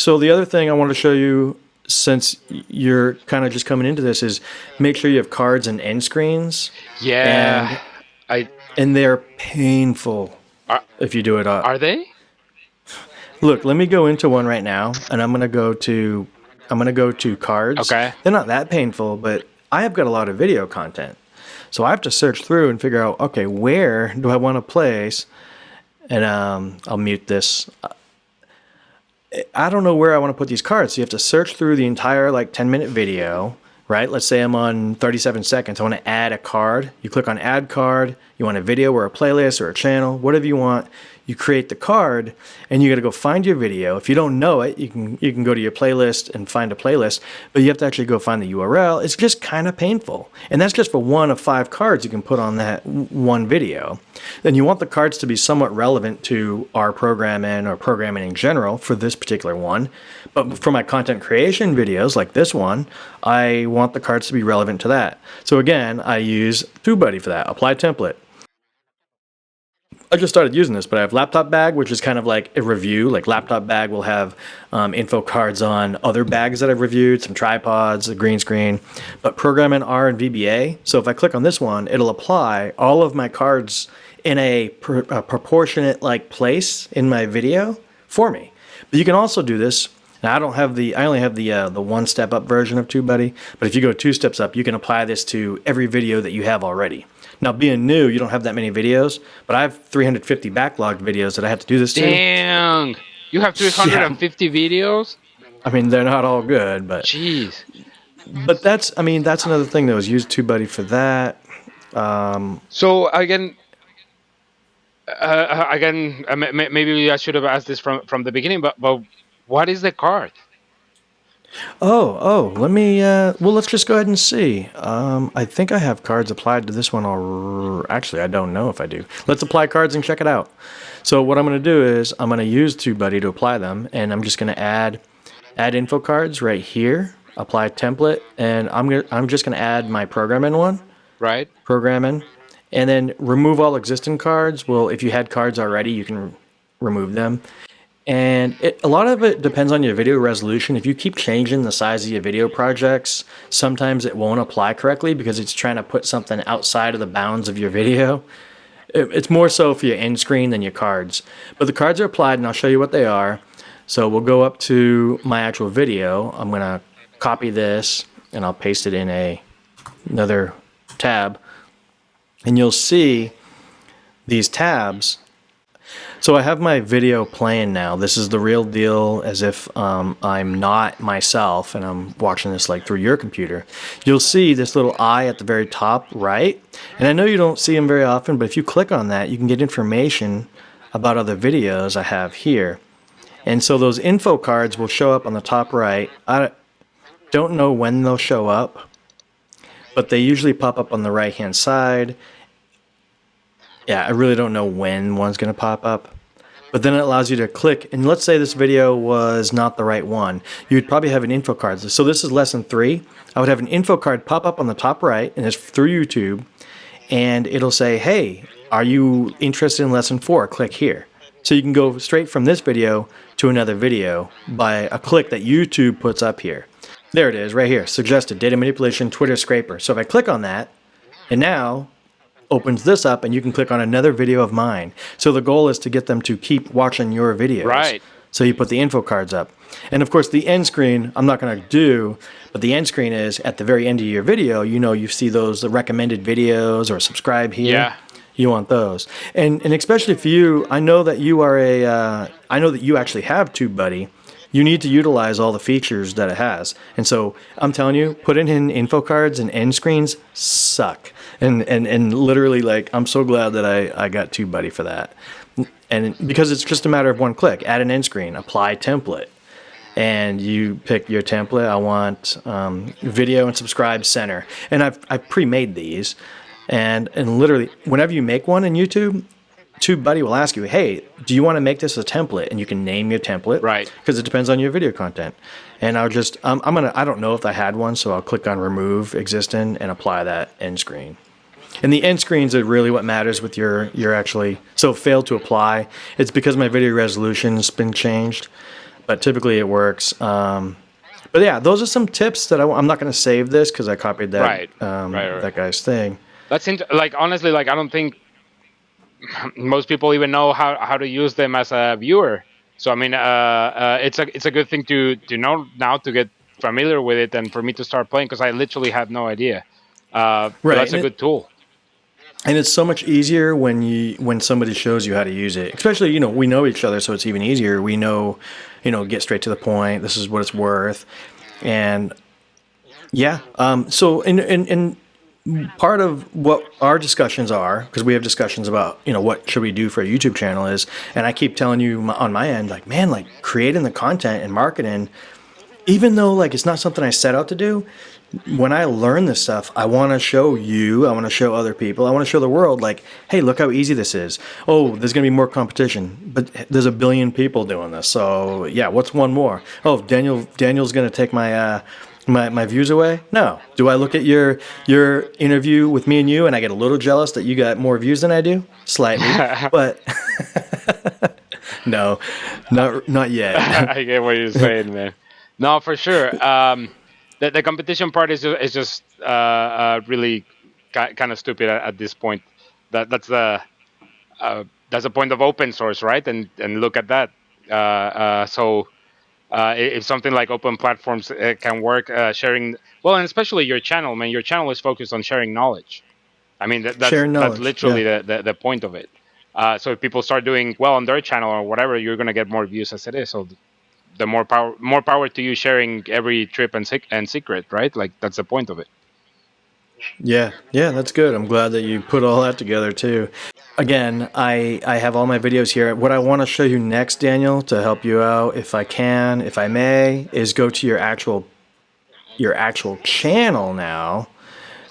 So the other thing I want to show you, since you're kind of just coming into this, is make sure you have cards and end screens. Yeah, And they're painful if you do it up. Are they? Look, let me go into one right now, and I'm gonna go to cards. Okay. They're not that painful, but I have got a lot of video content, so I have to search through and figure out, okay, where do I want to place? And I'll mute this. I don't know where I want to put these cards. So you have to search through the entire 10-minute video, right? Let's say I'm on 37 seconds. I want to add a card. You click on add card. You want a video or a playlist or a channel, whatever you want. You create the card, and you got to go find your video. If you don't know it, you can go to your playlist and find a playlist, but you have to actually go find the URL. It's just kind of painful, and that's just for one of 5 cards you can put on that one video. Then you want the cards to be somewhat relevant to our programming or programming in general for this particular one. But for my content creation videos like this one, I want the cards to be relevant to that. So again, I use TubeBuddy for that. Apply template. I just started using this, but I have Laptop Bag, which is kind of like a review. Like Laptop Bag will have info cards on other bags that I've reviewed, some tripods, a green screen, but Programming R and VBA. So if I click on this one, it'll apply all of my cards in a proportionate place in my video for me. But you can also do this. Now I only have the 1 step up version of TubeBuddy, but if you go 2 steps up, you can apply this to every video that you have already. Now, being new, you don't have that many videos, but I have 350 backlogged videes that I have to do this to. Dang! You have 350 videos? I mean, they're not all good, but... Jeez. But that's another thing that was used TubeBuddy for that. So, again, maybe I should have asked this from the beginning, but what is the card? Let me, let's just go ahead and see. I think I have cards applied to this one actually, I don't know if I do. Let's apply cards and check it out. So what I'm going to do is I'm going to use TubeBuddy to apply them, and I'm just going to add info cards right here, apply template, and I'm just going to add my programming one. Right. Programming, and then remove all existing cards. Well, if you had cards already, you can remove them. And a lot of it depends on your video resolution. If you keep changing the size of your video projects, sometimes it won't apply correctly because it's trying to put something outside of the bounds of your video. It's more so for your end screen than your cards. But the cards are applied, and I'll show you what they are. So we'll go up to my actual video. I'm going to copy this, and I'll paste it in another tab. And you'll see these tabs. So I have my video playing now. This is the real deal, as if I'm not myself and I'm watching this through your computer. You'll see this little eye at the very top right. And I know you don't see them very often, but if you click on that, you can get information about other videos I have here. And so those info cards will show up on the top right. I don't know when they'll show up, but they usually pop up on the right-hand side. Yeah, I really don't know when one's going to pop up. But then it allows you to click, and let's say this video was not the right one. You'd probably have an info card. So this is lesson 3. I would have an info card pop up on the top right, and it's through YouTube, and it'll say, hey, are you interested in lesson 4? Click here. So you can go straight from this video to another video by a click that YouTube puts up here. There it is, right here, suggested data manipulation Twitter scraper. So if I click on that, and now opens this up, and you can click on another video of mine. So the goal is to get them to keep watching your videos. Right. So you put the info cards up. And of course the end screen, I'm not going to do, but the end screen is at the very end of your video, you see the recommended videos or subscribe here. Yeah. You want those. And especially for you, I know that you are I know that you actually have TubeBuddy. You need to utilize all the features that it has. And so I'm telling you, putting in info cards and end screens suck. And literally, I'm so glad that I got TubeBuddy for that. And because it's just a matter of one click, add an end screen, apply template. And you pick your template. I want video and subscribe center. And I've pre-made these. And literally, whenever you make one in YouTube, TubeBuddy will ask you, hey, do you want to make this a template? And you can name your template. Right. Because it depends on your video content. And I'll just, I don't know if I had one, so I'll click on remove existing and apply that end screen. And the end screens are really what matters with your actually, so failed to apply. It's because my video resolution's been changed. but typically it works. But yeah, those are some tips that I'm not going to save this because I copied that Right. Right. that guy's thing. That's like honestly, like I don't think most people even know how to use them as a viewer. So I mean, it's a good thing to know now, to get familiar with it, and for me to start playing, because I literally had no idea. But Right, that's a good tool. and it's so much easier when somebody shows you how to use it. Especially, we know each other, so it's even easier. We know, get straight to the point. This is what it's worth, and yeah. So in part of what our discussions are, because we have discussions about what should we do for a YouTube channel is, and I keep telling you on my end, like, man, like creating the content and marketing, even though like it's not something I set out to do. When I learn this stuff, I want to show you, I want to show other people, I want to show the world, like, hey, look how easy this is. Oh, there's going to be more competition, but there's a billion people doing this. So yeah, what's one more? Oh, Daniel's going to take my my views away? No. Do I look at your interview with me and you and I get a little jealous that you got more views than I do? Slightly, but no, not yet. I get what you're saying, man. No, for sure. The competition part is just really kind of stupid at this point. That's the point of open source, right? And look at that. So if something like open platforms can work, sharing, well, and especially your channel, man. Your channel is focused on sharing knowledge. I mean, that's literally the point of it. So if people start doing well on their channel or whatever, you're gonna get more views as it is. So the more power to you, sharing every trip and secret, right? Like that's the point of it. Yeah, that's good. I'm glad that you put all that together too. Again, I have all my videos here. What I want to show you next, Daniel, to help you out, if I may, is go to your actual channel now.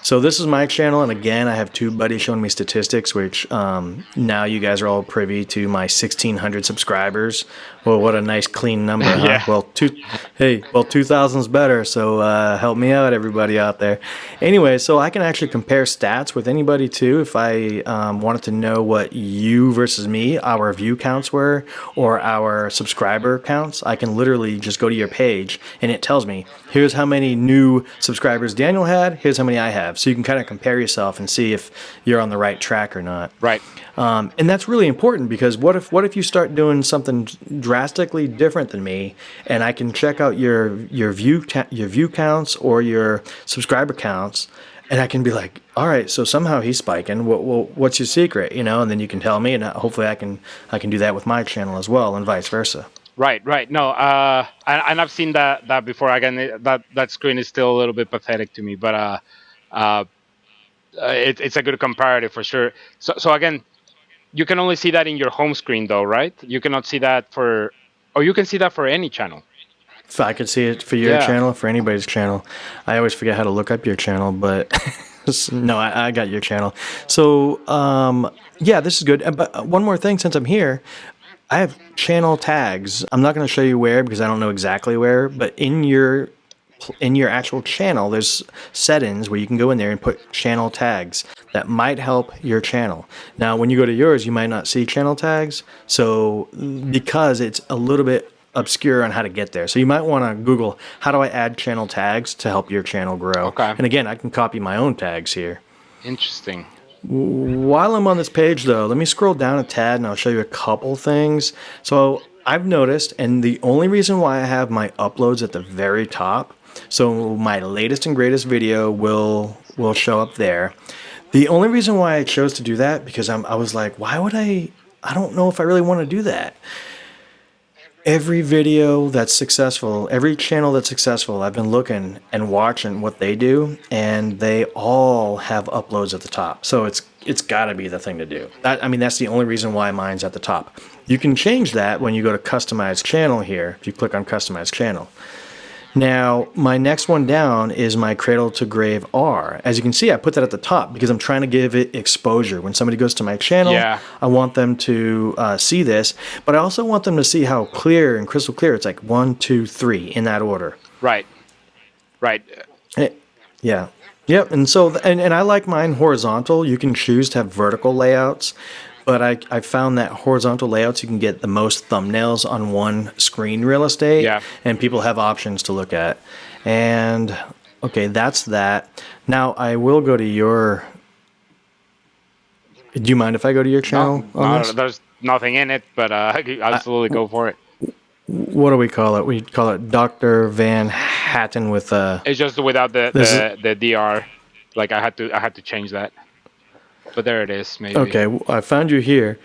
So this is my channel, and again, I have two buddies showing me statistics, which now you guys are all privy to my 1,600 subscribers. Well, what a nice clean number, huh? Yeah. Well, 2,000's better, so help me out, everybody out there. Anyway, so I can actually compare stats with anybody too. If I wanted to know what you versus me, our view counts were, or our subscriber counts, I can literally just go to your page, and it tells me, here's how many new subscribers Daniel had, here's how many I have. So you can kind of compare yourself and see if you're on the right track or not. Right. And that's really important, because what if you start doing something drastically different than me, and I can check out your view counts or your subscriber counts, and I can be like, all right, so somehow he's spiking. What's your secret? And then you can tell me, and hopefully I can do that with my channel as well, and vice versa. Right. No, and I've seen that before. Again, that screen is still a little bit pathetic to me, but it's a good comparative for sure. So again, you can only see that in your home screen, though, right? You cannot see that you can see that for any channel. If I could see it for your channel, for anybody's channel. I always forget how to look up your channel, but no, I got your channel. So yeah, this is good. But one more thing, since I'm here, I have channel tags. I'm not going to show you where, because I don't know exactly where, but in your actual channel, there's settings where you can go in there and put channel tags that might help your channel. Now, when you go to yours, you might not see channel tags, so because it's a little bit obscure on how to get there. So you might want to Google, how do I add channel tags to help your channel grow? Okay. And again, I can copy my own tags here. Interesting. While I'm on this page, though, let me scroll down a tad and I'll show you a couple things. So I've noticed, and the only reason why I have my uploads at the very top, so my latest and greatest video will show up there. The only reason why I chose to do that, because I was like, why would I don't know if I really want to do that. Every video that's successful, every channel that's successful, I've been looking and watching what they do, and they all have uploads at the top. So it's got to be the thing to do. That's the only reason why mine's at the top. You can change that when you go to Customize Channel here, if you click on Customize Channel. Now, my next one down is my Cradle to Grave R. As you can see, I put that at the top because I'm trying to give it exposure. When somebody goes to my channel, I want them to see this, but I also want them to see how clear and crystal clear it's, like 1, 2, 3 in that order. Right. Yeah. Yep. And so, and I like mine horizontal. You can choose to have vertical layouts. but I found that horizontal layouts, you can get the most thumbnails on one screen real estate, Yeah. and people have options to look at. And okay, that's that. Now I will go to your. Do you mind if I go to your channel on this? There's nothing in it, but absolutely go for it. What do we call it? We call it Dr. Van Hatten with It's just without This is the dr. Like I had to change that. But there it is. Maybe. okay. I found you here,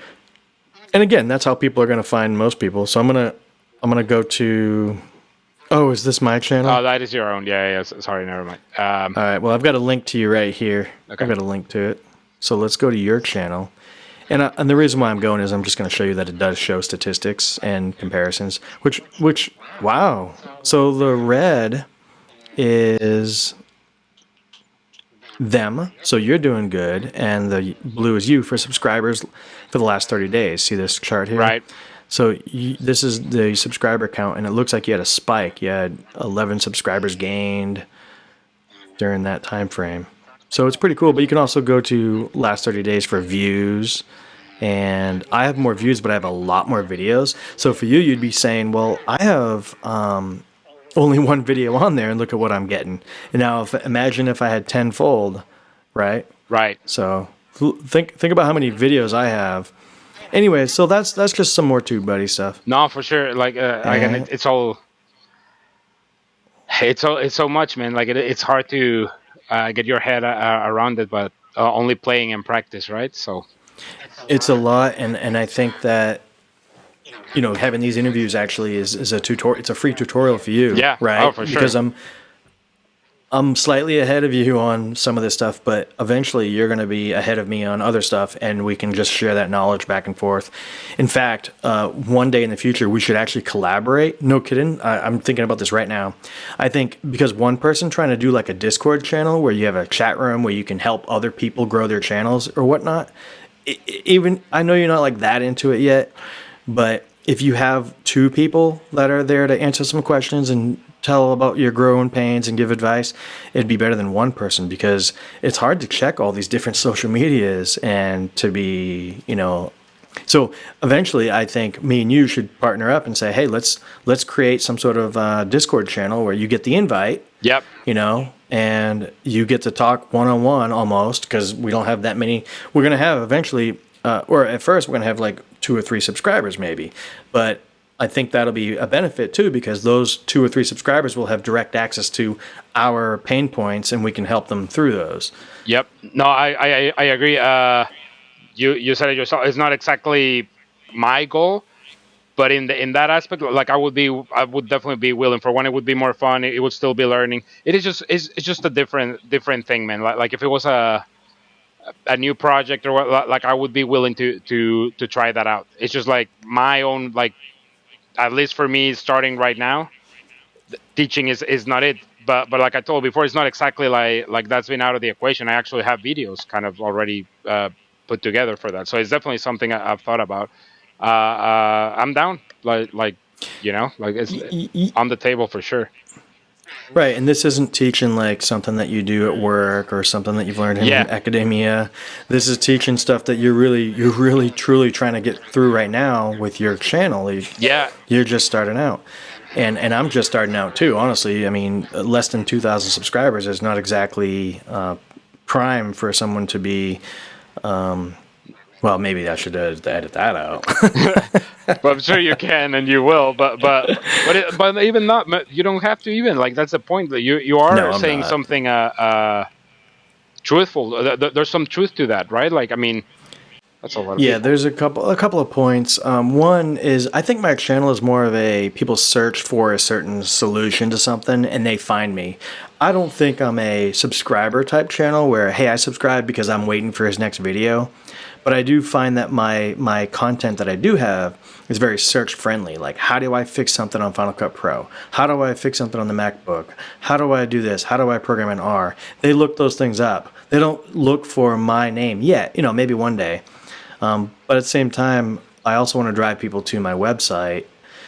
and again, that's how people are going to find most people. So I'm gonna go to. Oh, is this my channel? Oh, that is your own. Yeah. Sorry, never mind. All right. Well, I've got a link to you right here. Okay. I've got a link to it. So let's go to your channel. And the reason why I'm going is I'm just going to show you that it does show statistics and comparisons, which wow. So the red is them, so you're doing good, and the blue is you for subscribers for the last 30 days. See this chart here? Right. So this is the subscriber count, and it looks like you had a spike. You had 11 subscribers gained during that time frame. So it's pretty cool, but you can also go to last 30 days for views. And I have more views, but I have a lot more videos. So for you, you'd be saying, well, I have only one video on there, and look at what I'm getting. And now imagine if I had tenfold, right? Right. So think about how many videos I have. Anyway, so that's just some more Tube Buddy stuff. No, for sure. Like again, it's so much, man. Like it's hard to get your head around it, but only playing and practice, right? So it's a lot, and I think that having these interviews actually is a tutorial. It's a free tutorial for you, yeah, right? Oh, for sure. Because I'm slightly ahead of you on some of this stuff, but eventually you're going to be ahead of me on other stuff, and we can just share that knowledge back and forth. In fact, one day in the future, we should actually collaborate. No kidding. I'm thinking about this right now. I think because one person trying to do like a Discord channel where you have a chat room where you can help other people grow their channels or whatnot. Even I know you're not like that into it yet, but if you have two people that are there to answer some questions and tell about your growing pains and give advice, it'd be better than one person, because it's hard to check all these different social medias and to be, So eventually, I think me and you should partner up and say, hey, let's create some sort of Discord channel where you get the invite. Yep. And you get to talk one-on-one almost, because we don't have that many. We're going to have eventually, or at first, we're going to have like 2 or 3 subscribers maybe. But I think that'll be a benefit too, because those 2 or 3 subscribers will have direct access to our pain points, and we can help them through those. Yep. No, I agree. You said it yourself. It's not exactly my goal, but in that aspect, like I would definitely be willing. For one, it would be more fun. It would still be learning. It's just a different thing, man. Like if it was a new project or what, like I would be willing to try that out. It's just like my own, like at least for me, starting right now, teaching is not it. But like I told before, it's not exactly like that's been out of the equation. I actually have videos kind of already put together for that. So it's definitely something I've thought about. I'm down, like it's on the table for sure. Right, and this isn't teaching like something that you do at work or something that you've learned in academia. This is teaching stuff that you're really truly trying to get through right now with your channel. You're just starting out. And I'm just starting out too, honestly. I mean, less than 2,000 subscribers is not exactly prime for someone to be well, maybe I should edit that out. But I'm sure you can, and you will. But even not, you don't have to even. Like that's the point. That you are saying something truthful. There's some truth to that, right? Like I mean, that's a lot of people. There's a couple of points. One is I think my channel is more of a people search for a certain solution to something and they find me. I don't think I'm a subscriber type channel where, hey, I subscribe because I'm waiting for his next video. But I do find that my content that I do have is very search friendly. Like, how do I fix something on Final Cut Pro? How do I fix something on the MacBook? How do I do this? How do I program in R? They look those things up. They don't look for my name yet. Maybe one day. But at the same time, I also want to drive people to my website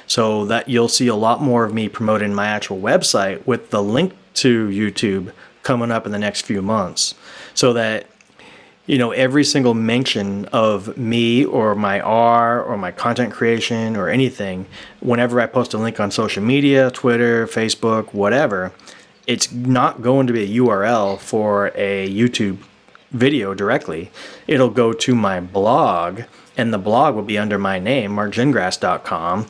so that you'll see a lot more of me promoting my actual website with the link to YouTube coming up in the next few months, so that every single mention of me or my R or my content creation or anything, whenever I post a link on social media, Twitter, Facebook, whatever, it's not going to be a URL for a YouTube video directly. It'll go to my blog, and the blog will be under my name, markgingras.com.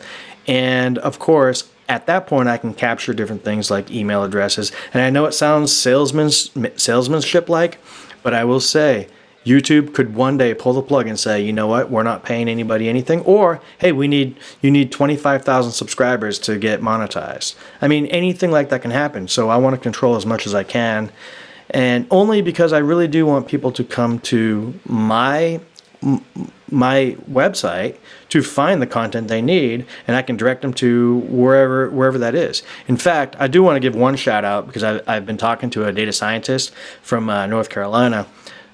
And of course, at that point, I can capture different things like email addresses. And I know it sounds salesmanship-like, but I will say, YouTube could one day pull the plug and say, you know what, we're not paying anybody anything, or hey, you need 25,000 subscribers to get monetized. I mean, anything like that can happen. So I want to control as much as I can, and only because I really do want people to come to my website to find the content they need, and I can direct them to wherever that is. In fact, I do want to give one shout out because I've been talking to a data scientist from North Carolina,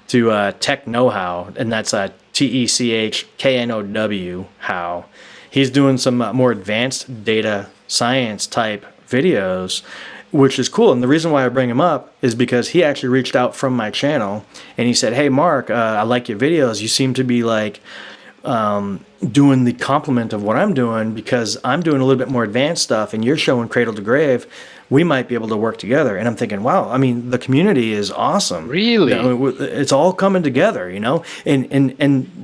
to Tech Know How, and that's TECHKNOW How. He's doing some more advanced data science type videos, which is cool. And the reason why I bring him up is because he actually reached out from my channel and he said, "Hey Mark, I like your videos. You seem to be like doing the complement of what I'm doing, because I'm doing a little bit more advanced stuff and you're showing cradle to grave. We might be able to work together." And I'm thinking, wow, I mean, the community is awesome. Really? It's all coming together, and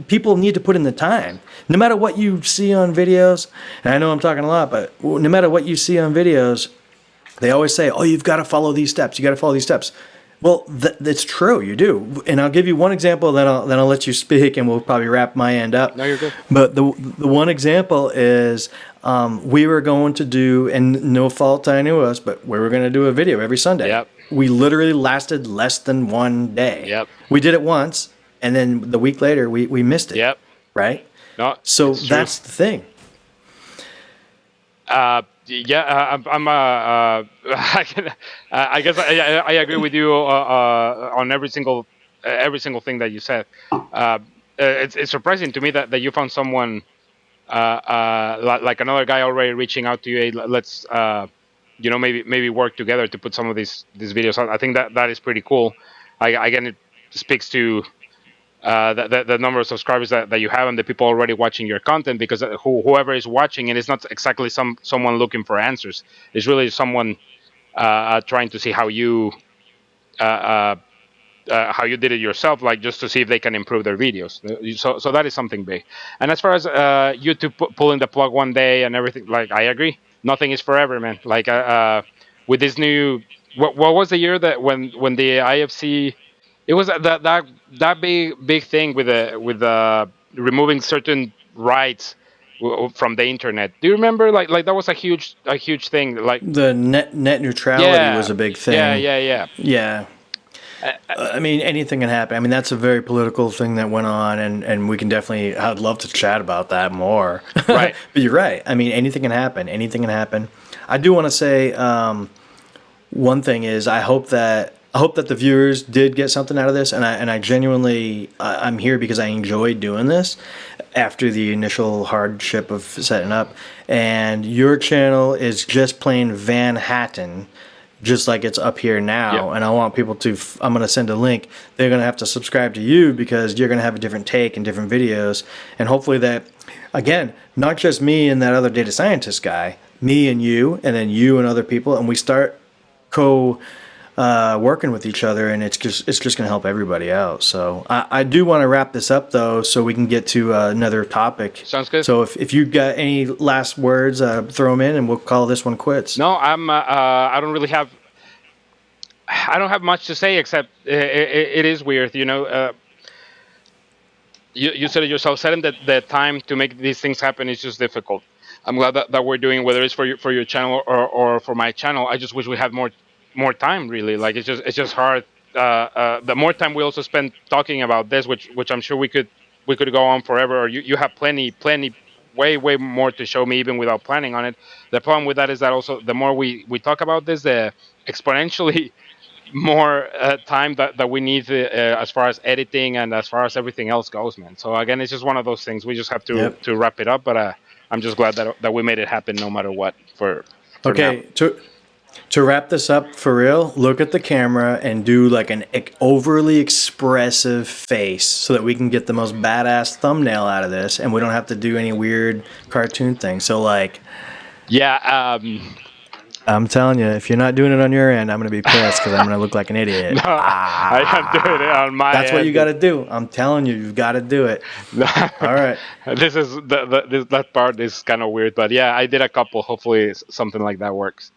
people need to put in the time. No matter what you see on videos, and I know I'm talking a lot, but no matter what you see on videos, they always say, oh, you've got to follow these steps. You got to follow these steps. Well, that's true. You do. And I'll give you one example, then I'll let you speak, and we'll probably wrap my end up. No, you're good. But the one example is we were going to do, and no fault to any of us, but we were going to do a video every Sunday. Yep. We literally lasted less than one day. Yep. We did it once, and then the week later we missed it. Yep. Right? No, so that's the thing. Yeah, I guess I agree with you on every single thing that you said. It's surprising to me that you found someone like another guy already reaching out to you. Hey, let's maybe work together to put some of these videos out. I think that is pretty cool. Again, it speaks to the number of subscribers that you have and the people already watching your content, because whoever is watching it is not exactly someone looking for answers. It's really someone trying to see how you did it yourself, like just to see if they can improve their videos. So that is something big. And as far as YouTube pulling the plug one day and everything, like, I agree. Nothing is forever, man. Like with this new, what was the year that when the IFC, it was that big thing with removing certain rights from the internet. Do you remember? Like that was a huge thing. Like the net neutrality was a big thing. Yeah. I mean, anything can happen. I mean, that's a very political thing that went on, and we can definitely, I'd love to chat about that more. Right. But you're right. I mean, anything can happen. I do want to say one thing is I hope that the viewers did get something out of this, and I genuinely, I'm here because I enjoyed doing this after the initial hardship of setting up. And your channel is just plain Van Hatten, just like it's up here now. Yep. And I want people to, I'm going to send a link. They're going to have to subscribe to you because you're going to have a different take and different videos. And hopefully that, again, not just me and that other data scientist guy, me and you, and then you and other people, and we start working with each other, and it's just going to help everybody out. So I do want to wrap this up though, so we can get to another topic. Sounds good. So if you got any last words, throw them in, and we'll call this one quits. No, I don't really have. I don't have much to say except it is weird, you know. You said it yourself. Setting the time to make these things happen is just difficult. I'm glad that we're doing, whether it's for your channel or for my channel. I just wish we had more time, really. Like it's just hard. The more time we also spend talking about this, which I'm sure we could go on forever. Or you have plenty, way more to show me even without planning on it. The problem with that is that also the more we talk about this, the exponentially more time that we need as far as editing and as far as everything else goes, man. So again, it's just one of those things. We just have to wrap it up. But I'm just glad that we made it happen, no matter what. For okay. Now. To wrap this up for real, look at the camera and do like an overly expressive face so that we can get the most badass thumbnail out of this and we don't have to do any weird cartoon thing. So like, Yeah. I'm telling you, if you're not doing it on your end, I'm going to be pissed because I'm going to look like an idiot. No, I am doing it on my That's end. what you got to do. I'm telling you, you've got to do it. All right. This is that part is kind of weird, but yeah, I did a couple. Hopefully, something like that works.